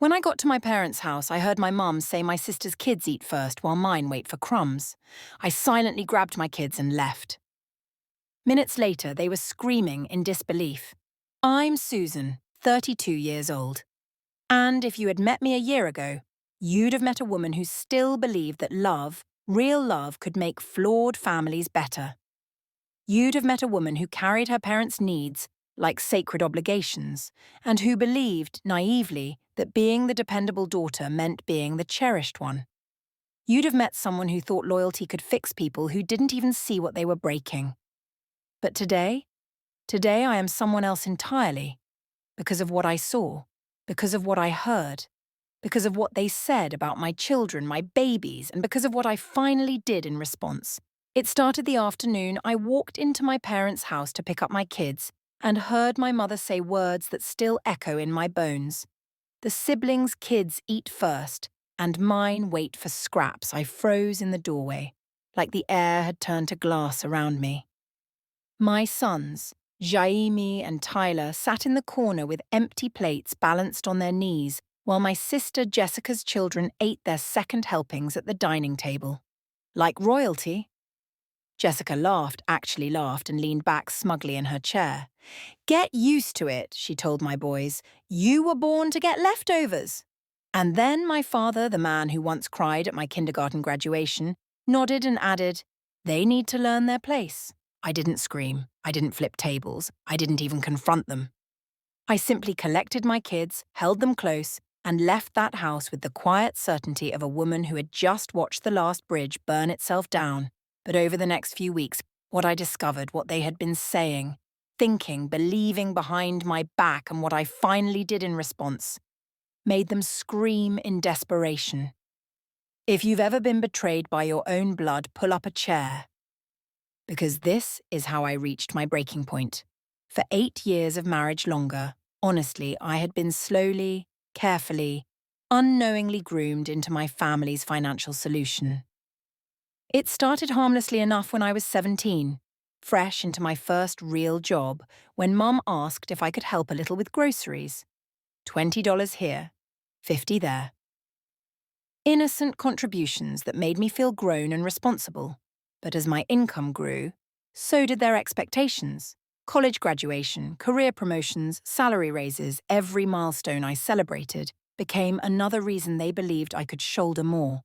When I got to my parents' house, I heard my mum say my sister's kids eat first while mine wait for crumbs. I silently grabbed my kids and left. Minutes later, they were screaming in disbelief. I'm Susan, 32 years old. And if you had met me a year ago, you'd have met a woman who still believed that love, real love, could make flawed families better. You'd have met a woman who carried her parents' needs like sacred obligations, and who believed, naively, that being the dependable daughter meant being the cherished one. You'd have met someone who thought loyalty could fix people who didn't even see what they were breaking. But today I am someone else entirely, because of what I saw, because of what I heard, because of what they said about my children, my babies, and because of what I finally did in response. It started the afternoon I walked into my parents' house to pick up my kids and heard my mother say words that still echo in my bones. The siblings' kids eat first, and mine wait for scraps. I froze in the doorway, like the air had turned to glass around me. My sons, Jaime and Tyler, sat in the corner with empty plates balanced on their knees, while my sister Jessica's children ate their second helpings at the dining table. Like royalty. Jessica laughed, actually laughed, and leaned back smugly in her chair. Get used to it, she told my boys. You were born to get leftovers. And then my father, the man who once cried at my kindergarten graduation, nodded and added, they need to learn their place. I didn't scream. I didn't flip tables. I didn't even confront them. I simply collected my kids, held them close, and left that house with the quiet certainty of a woman who had just watched the last bridge burn itself down. But over the next few weeks, what I discovered, what they had been saying, thinking, believing behind my back, and what I finally did in response, made them scream in desperation. If you've ever been betrayed by your own blood, pull up a chair. Because this is how I reached my breaking point. For 8 years of marriage longer, honestly, I had been slowly, carefully, unknowingly groomed into my family's financial solution. It started harmlessly enough when I was 17, fresh into my first real job, when Mum asked if I could help a little with groceries. $20 here, 50 there. Innocent contributions that made me feel grown and responsible. But as my income grew, so did their expectations. College graduation, career promotions, salary raises, every milestone I celebrated became another reason they believed I could shoulder more.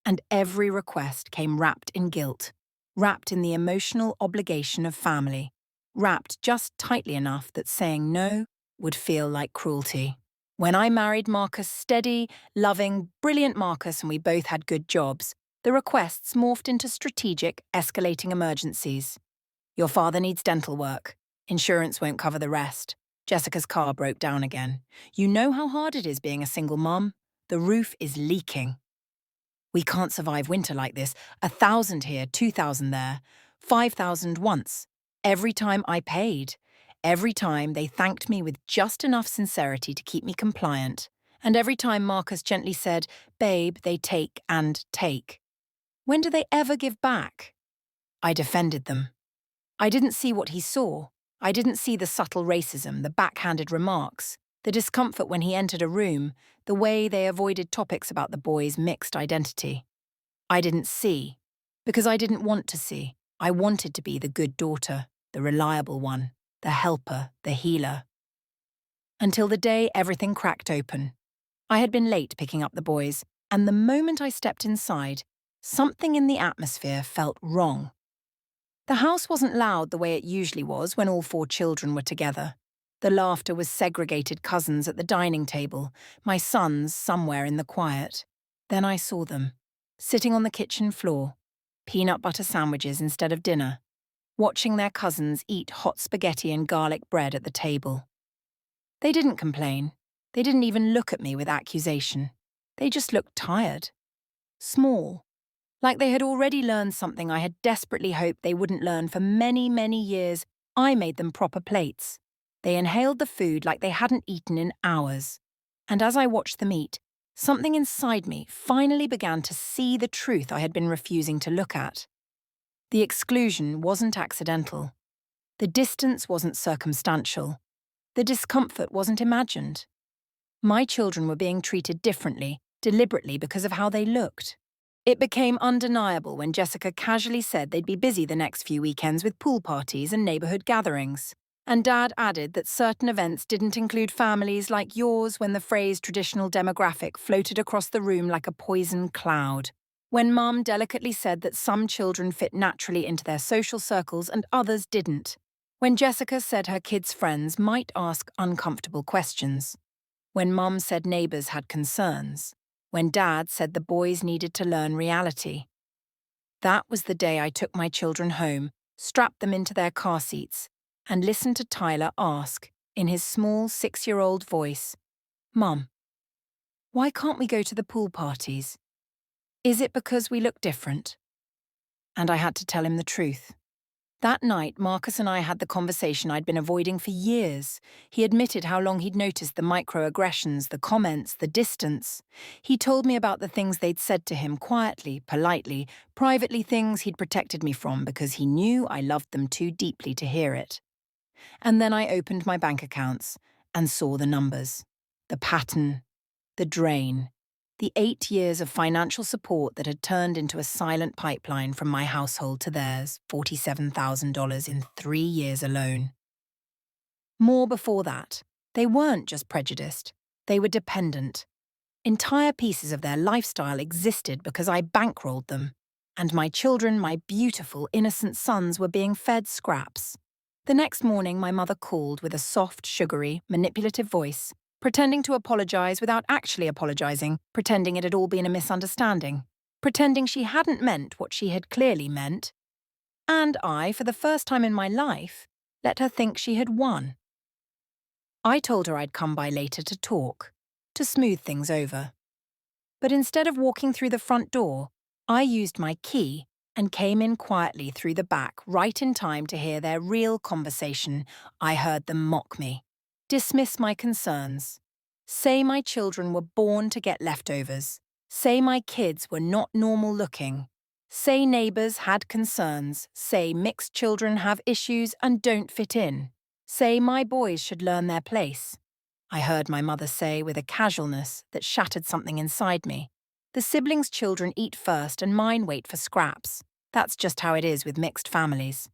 And every request came wrapped in guilt, wrapped in the emotional obligation of family, wrapped just tightly enough that saying no would feel like cruelty. When I married Marcus, steady, loving, brilliant Marcus, and we both had good jobs, the requests morphed into strategic, escalating emergencies. Your father needs dental work. Insurance won't cover the rest. Jessica's car broke down again. You know how hard it is being a single mum? The roof is leaking. We can't survive winter like this. 1,000 here, 2,000 there, 5,000 once. Every time I paid. Every time they thanked me with just enough sincerity to keep me compliant. And every time Marcus gently said, babe, they take and take. When do they ever give back? I defended them. I didn't see what he saw. I didn't see the subtle racism, the backhanded remarks, the discomfort when he entered a room, the way they avoided topics about the boy's mixed identity. I didn't see, because I didn't want to see. I wanted to be the good daughter, the reliable one, the helper, the healer. Until the day everything cracked open. I had been late picking up the boys, and the moment I stepped inside, something in the atmosphere felt wrong. The house wasn't loud the way it usually was when all 4 children were together. The laughter was segregated cousins at the dining table, my sons somewhere in the quiet. Then I saw them, sitting on the kitchen floor, peanut butter sandwiches instead of dinner, watching their cousins eat hot spaghetti and garlic bread at the table. They didn't complain. They didn't even look at me with accusation. They just looked tired, small, like they had already learned something I had desperately hoped they wouldn't learn for many, many years. I made them proper plates. They inhaled the food like they hadn't eaten in hours. And as I watched them eat, something inside me finally began to see the truth I had been refusing to look at. The exclusion wasn't accidental. The distance wasn't circumstantial. The discomfort wasn't imagined. My children were being treated differently, deliberately because of how they looked. It became undeniable when Jessica casually said they'd be busy the next few weekends with pool parties and neighborhood gatherings. And Dad added that certain events didn't include families like yours when the phrase traditional demographic floated across the room like a poison cloud. When Mum delicately said that some children fit naturally into their social circles and others didn't. When Jessica said her kids' friends might ask uncomfortable questions. When Mum said neighbors had concerns. When Dad said the boys needed to learn reality. That was the day I took my children home, strapped them into their car seats, and listened to Tyler ask, in his small 6-year-old voice, "Mum, why can't we go to the pool parties? Is it because we look different?" And I had to tell him the truth. That night, Marcus and I had the conversation I'd been avoiding for years. He admitted how long he'd noticed the microaggressions, the comments, the distance. He told me about the things they'd said to him quietly, politely, privately, things he'd protected me from because he knew I loved them too deeply to hear it. And then I opened my bank accounts and saw the numbers, the pattern, the drain, the 8 years of financial support that had turned into a silent pipeline from my household to theirs, $47,000 in 3 years alone. More before that, they weren't just prejudiced, they were dependent. Entire pieces of their lifestyle existed because I bankrolled them, and my children, my beautiful, innocent sons, were being fed scraps. The next morning, my mother called with a soft, sugary, manipulative voice, pretending to apologize without actually apologizing, pretending it had all been a misunderstanding, pretending she hadn't meant what she had clearly meant. And I, for the first time in my life, let her think she had won. I told her I'd come by later to talk, to smooth things over. But instead of walking through the front door, I used my key and came in quietly through the back, right in time to hear their real conversation. I heard them mock me, dismiss my concerns, say my children were born to get leftovers, say my kids were not normal looking, say neighbors had concerns, say mixed children have issues and don't fit in, say my boys should learn their place. I heard my mother say with a casualness that shattered something inside me. The siblings' children eat first and mine wait for scraps. That's just how it is with mixed families.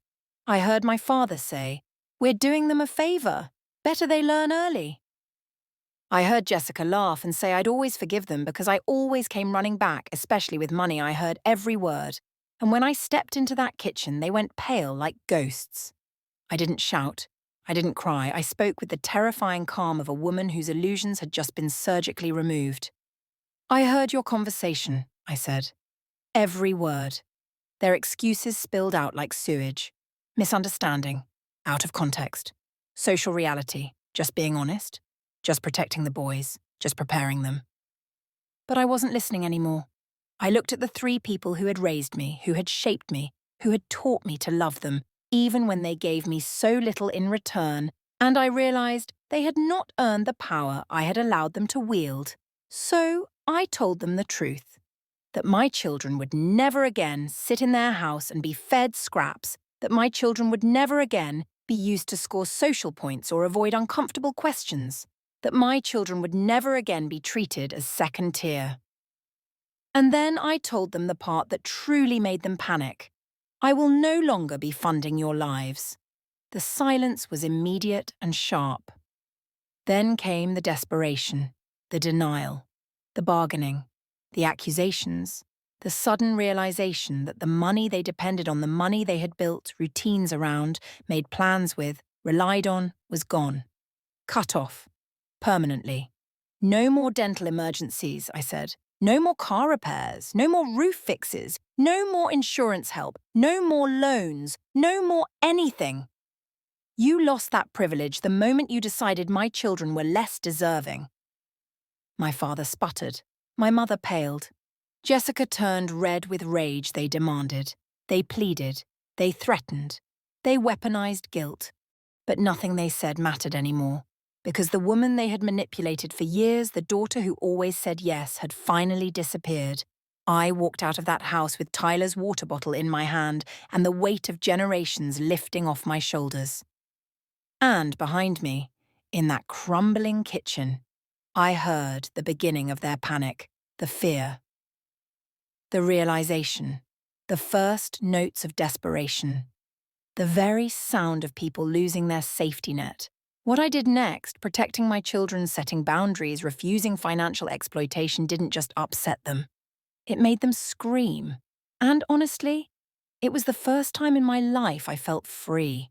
I heard my father say, "We're doing them a favor. Better they learn early." I heard Jessica laugh and say I'd always forgive them because I always came running back, especially with money. I heard every word. And when I stepped into that kitchen, they went pale like ghosts. I didn't shout. I didn't cry. I spoke with the terrifying calm of a woman whose illusions had just been surgically removed. "I heard your conversation," I said. Every word. Their excuses spilled out like sewage. Misunderstanding. Out of context. Social reality. Just being honest. Just protecting the boys. Just preparing them. But I wasn't listening anymore. I looked at the 3 people who had raised me, who had shaped me, who had taught me to love them, even when they gave me so little in return, and I realized they had not earned the power I had allowed them to wield. So I told them the truth, that my children would never again sit in their house and be fed scraps, that my children would never again be used to score social points or avoid uncomfortable questions, that my children would never again be treated as second tier. And then I told them the part that truly made them panic. I will no longer be funding your lives. The silence was immediate and sharp. Then came the desperation, the denial, the bargaining, the accusations, the sudden realization that the money they depended on, the money they had built routines around, made plans with, relied on, was gone. Cut off. Permanently. No more dental emergencies, I said. No more car repairs, no more roof fixes, no more insurance help, no more loans, no more anything. You lost that privilege the moment you decided my children were less deserving. My father sputtered. My mother paled. Jessica turned red with rage. They demanded. They pleaded. They threatened. They weaponized guilt. But nothing they said mattered anymore. Because the woman they had manipulated for years, the daughter who always said yes, had finally disappeared. I walked out of that house with Tyler's water bottle in my hand and the weight of generations lifting off my shoulders. And behind me, in that crumbling kitchen, I heard the beginning of their panic, the fear, the realization, the first notes of desperation, the very sound of people losing their safety net. What I did next, protecting my children, setting boundaries, refusing financial exploitation, didn't just upset them. It made them scream. And honestly, it was the first time in my life I felt free.